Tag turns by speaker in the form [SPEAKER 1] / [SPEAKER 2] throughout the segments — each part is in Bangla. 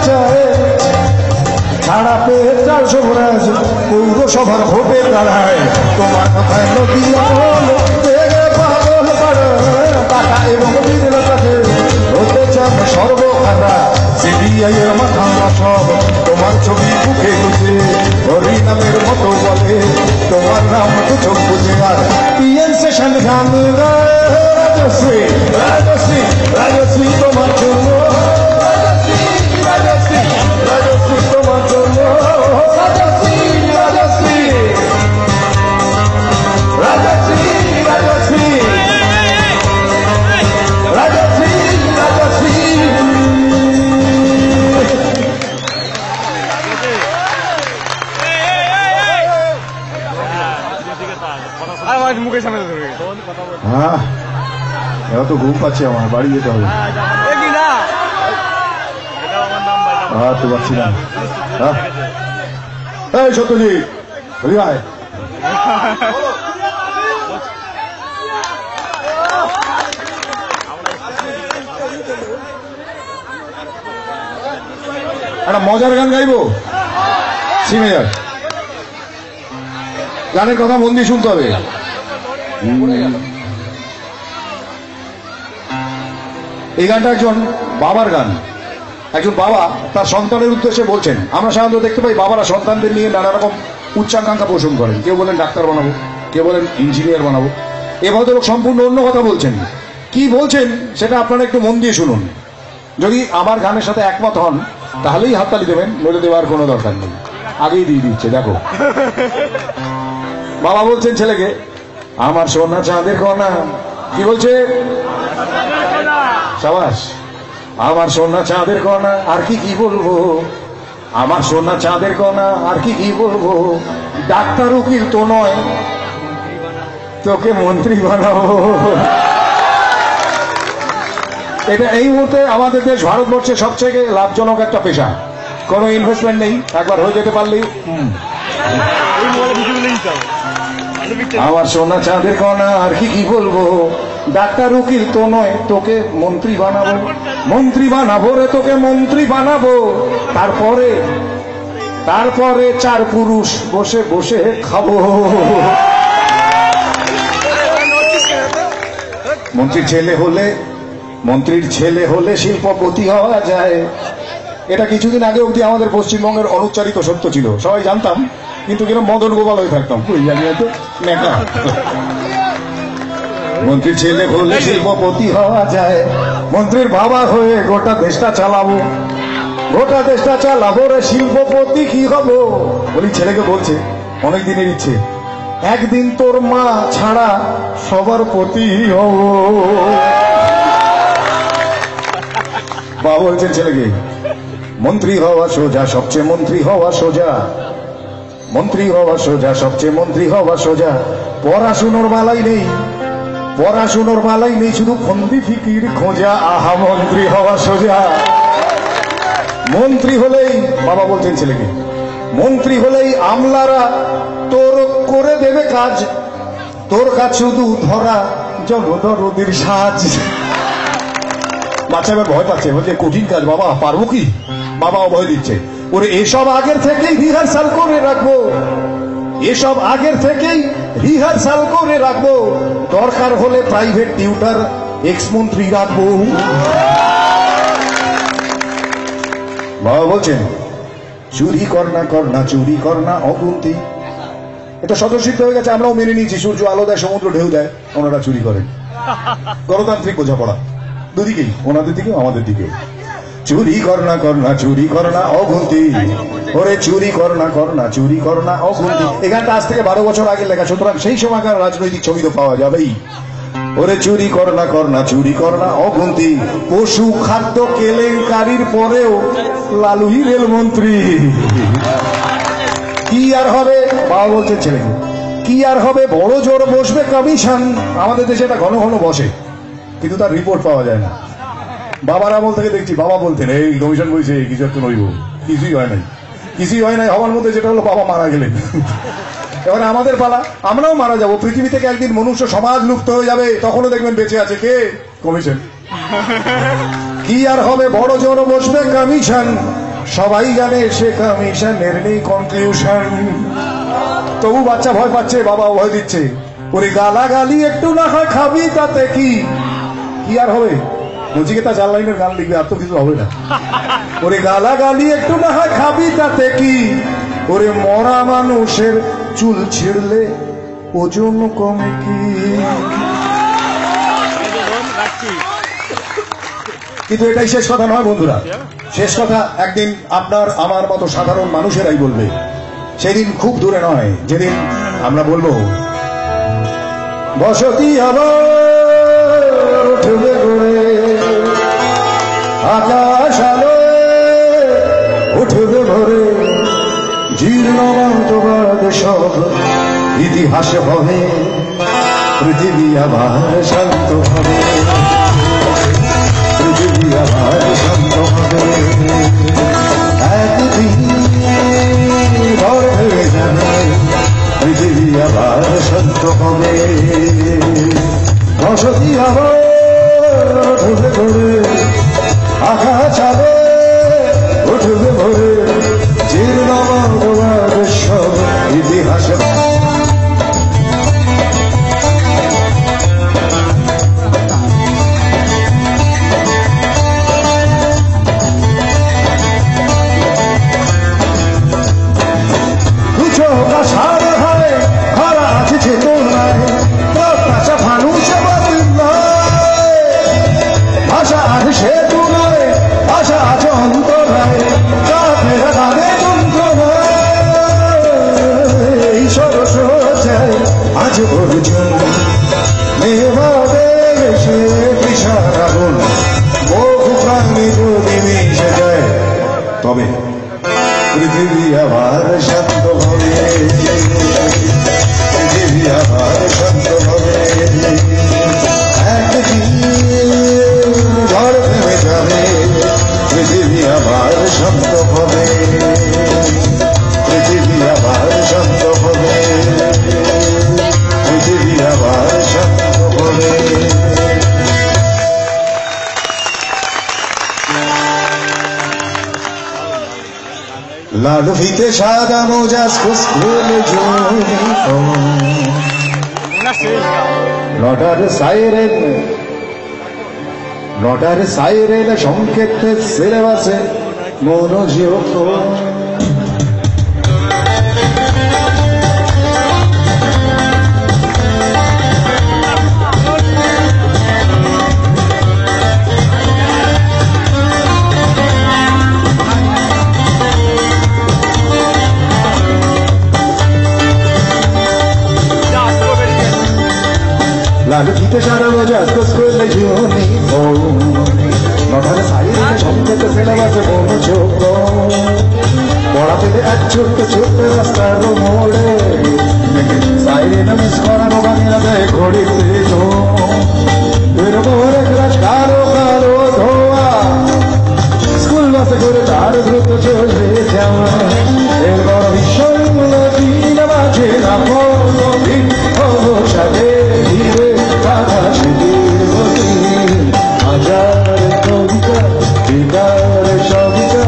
[SPEAKER 1] চায় ছাড়া পেয়ে 400 ভরাজ পৌরসভার ভোটে দাঁড়ায় তোমার কথায় নদী পাগল টাকা এবং বিদের কাছে হতে চান সর্বখানা সিবিআই এর মাথা সব তোমার ছবি মুখে গুছে হরিনামের মতো বলে তোমার নাম তো চোখ বুঝে আর পিএন সেশন গান গায় রাজশ্রী রাজশ্রী রাজশ্রী তোমার জন্য রাজশ্রী রাজশ্রী তোমার জন্য রাজশ্রী রাজশ্রী রাজশ্রী রাজশ্রী রাজশ্রী রাজশ্রী
[SPEAKER 2] মুখের সামনে
[SPEAKER 1] হ্যাঁ এত ঘুম পাচ্ছে আমার বাড়ি যেতে হবে তো পাচ্ছি না এই সত্যজিৎ বলি ভাই একটা মজার গান গাইবো সিমে যাক গানের কথা মন দিয়ে শুনতে হবে এই গানটা একজন বাবার গান একজন বাবা তার সন্তানের উদ্দেশ্যে বলছেন আমরা সাধারণত দেখতে পাই বাবারা সন্তানদের নিয়ে নানা রকম উচ্চাকাঙ্ক্ষা পোষণ করেন কেউ বলেন ডাক্তার বানাবো কেউ বলেন ইঞ্জিনিয়ার বানাবো এ ভদ্রলোক সম্পূর্ণ অন্য কথা বলছেন কি বলছেন সেটা আপনারা একটু মন দিয়ে শুনুন যদি আমার গানের সাথে একমত হন তাহলেই হাততালি দেবেন নইলে দেওয়ার কোনো দরকার নেই আগেই দিয়ে দিচ্ছে দেখো বাবা বলছেন ছেলেকে আমার সোনা চাঁদের কণা কি বলছে সাবাস আমার সোনা চাঁদের কণা আর কি কি বলবো আমার সোনা চাঁদের কণা আর কি কি বলবো ডাক্তার উকিল তো নয় তোকে মন্ত্রী বানাবো এটা এই মুহূর্তে আমাদের দেশ ভারতবর্ষের সবচেয়ে লাভজনক একটা পেশা কোনো ইনভেস্টমেন্ট নেই একবার হয়ে যেতে পারলেই আমার সোনা চাঁদের কণা আর কি কি বলবো ডাক্তার উকিল তো নয় তোকে মন্ত্রী বানাবো রে তোকে মন্ত্রী বানাবো তারপরে 4 পুরুষ বসে বসে খাবো মন্ত্রীর ছেলে হলে শিল্পপতি হওয়া যায় এটা কিছুদিন আগে অবধি আমাদের পশ্চিমবঙ্গের অনুচ্চারিত সত্য ছিল সবাই জানতাম কিন্তু কিরকম মদন গোপাল হয়ে থাকতাম জানি তো নেকা মন্ত্রীর ছেলে হলে শিল্পপতি হওয়া যায় মন্ত্রীর বাবা হয়ে গোটা দেশটা চালাবো রে শিল্পপতি কি হবো বলি ছেলেকে বলছে অনেক দিনের ইচ্ছে একদিন তোর মা ছাড়া সবার পতি হব বাবা বলছেন ছেলেকে মন্ত্রী হওয়া সোজা সবচেয়ে মন্ত্রী হওয়া সোজা সবচেয়ে মন্ত্রী হওয়া সোজা পড়াশুনোর মালাই নেই শুধু ফন্দি ফিকির খোঁজা আহা মন্ত্রী হওয়া সোজা মন্ত্রী হলেই বাবা বলছেন ছেলেকে মন্ত্রী হলেই আমলারা তোর করে দেবে কাজ তোর কাছে শুধু ধরা জনদরদির সাজ বাচ্চা এবার ভয় পাচ্ছে বলছে কঠিন কাজ বাবা পারবো কি বাবা ভয় দিচ্ছে ওরে এসব আগের থেকেই রিহার্সাল করে রাখবো দরকার হলে প্রাইভেট টিউটার এক্স মন্ত্রী রাখবো বাবা বলছেন চুরি কর না অগুন্তি এটা স্বতঃসিদ্ধ হয়ে গেছে আমরাও মেনে নিয়েছি সূর্য আলো দেয় সমুদ্র ঢেউ দেয় ওনারা চুরি করেন গণতান্ত্রিক বোঝাপড়া দুদিকেই ওনাদের দিকে আমাদের দিকে চুরি কর না অগুন্তি ওরে চুরি কর না অগুন্তি এখানটা আজ থেকে 12 বছর আগে লেখা সুতরাং সেই সময়কার রাজনৈতিক ছবি তো পাওয়া যাবেই ওরে চুরি কর না অগুন্তি পশু খাদ্য কেলেঙ্কারির পরেও লালুই রেলমন্ত্রী কি আর হবে বাবা বলছেন ছেলেকে কি আর হবে বড় জোর বসবে কমিশন আমাদের দেশে এটা ঘন ঘন বসে কিন্তু তার রিপোর্ট পাওয়া যায় না বাবার আমল থেকে দেখছি বাবা বলতেন এই কমিশন বলছে কিছু একটা নইব কিছুই হয় নাই হওয়ার মধ্যে যেটা হলো বাবা মারা গেলেন এবার আমাদের পালা আমরাও মারা যাবো পৃথিবী থেকে একদিন মনুষ্য সমাজ লুপ্ত হয়ে যাবে তখনও দেখবেন বেঁচে আছে কে কমিশন কি আর হবে বড় জোর বসবে কমিশন সবাই জানে সে কমিশনের নেই কনক্লুশন। তবু বাচ্চা ভয় পাচ্ছে, বাবা ভয় দিচ্ছে। ওরে গালাগালি একটু না হয় খাবি, তাতে কি কি আর হবে? নচিকেতা 4 লাইনের গান লিখবে, আর তো কিছু হবে না। ওরে গালাগালি একটু না হয় খাবি, তাতে কি? ওরে মরা মানুষের চুল ছিঁড়লে ওজন কমে কি? কিন্তু এটাই শেষ কথা নয় বন্ধুরা। শেষ কথা একদিন আপনার আমার মতো সাধারণ মানুষেরাই বলবে। সেদিন খুব দূরে নয়, যেদিন আমরা বলবো বসতি আবার উঠবে গড়ে, আকাশ আলো উঠবে ভরে, জীর্ণ মন্তবাদ সব ইতিহাস হবে, পৃথিবী আবার শান্ত হবে, পৃথিবী আবার শান্ত হবে। একদিন ভর হয়ে যাবে, পৃথিবী আবার শান্ত হবে। বসতি আবার উঠবে ভরে, আকাশ আলো উঠবে ভরে, জীর্ণ মন্তবাদ সব ইতিহাস। তবে পৃথিবী আবার শান্ত হবে, পৃথিবী আবার শান্ত হবে। একদিন ঝড় থেমে যাবে, পৃথিবী আবার শান্ত হবে, পৃথিবী আবার শান্ত হবে, পৃথিবী আবার শান্ত হবে। লাল ফিতে সাদা মোজা স্কুল লটার সাইরেন সংকেত সিলেবাসে মনোযোগ। লাল ফিতে সাদা মোজা স্কুল লটার সাইরেন সংকেত সিলেবাসে মনোযোগ। পড়া পেলে এক ছোট্ট ছোট্ট রাস্তার মোড়ে, সাইরেন মিস করানো বানিয়ে দেয় ঘড়িতে কালো কালো ধোয়া, স্কুল বাসে করে তার দ্রুত চলে যাওয়া। এরপর বিষয়গুলো দিন মাঝে না সাথে ধীরে কাঁথা সেদিন হাজার কবিতা বেকার সবিতা,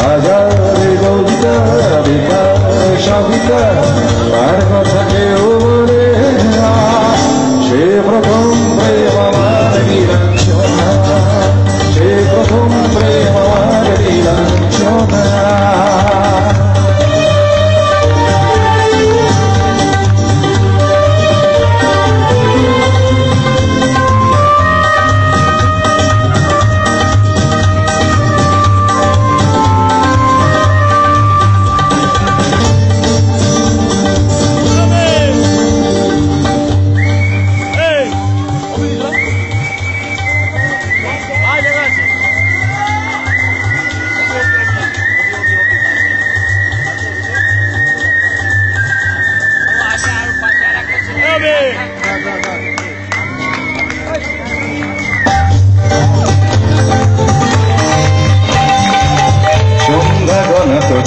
[SPEAKER 1] হাজার কবিতা বেকার সবিতা, তার কথা কেউ বলে না। সে প্রথম প্রেম আমার নীলাঞ্জনা, সে প্রথম প্রেম আমার নীলাঞ্জনা।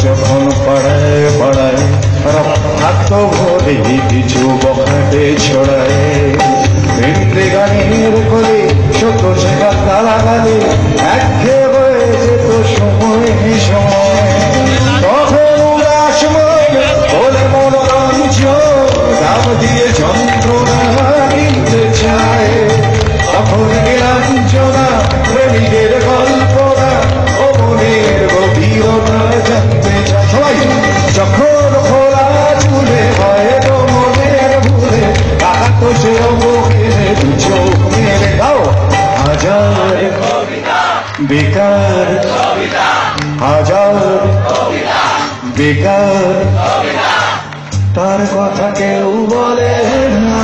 [SPEAKER 1] যখন পাড়ায় পাড়ায় রক্তাক্ত ভরে কিছু বখাটে ছড়ায়, ভেন্ডে গানের করে শত শেখা তালা গালে একঘেয়ে হয়ে যেত সময় সময় তখন উদাস মনে বলে মনোরঞ্জ দাম দিয়ে যন্ত্রণা কিনতে চায় তখন নীলাঞ্জনা প্রেমিকের কল্পনা ও মনের গভীরতা জানতে চায় সবাই যখন খোলা চুলে হয় তো মনের ভুলে তো সে অবহেলে দু চোখ মেলে দাও হাজার বেকার হাজার বেকার তার কথা কেউ বলে না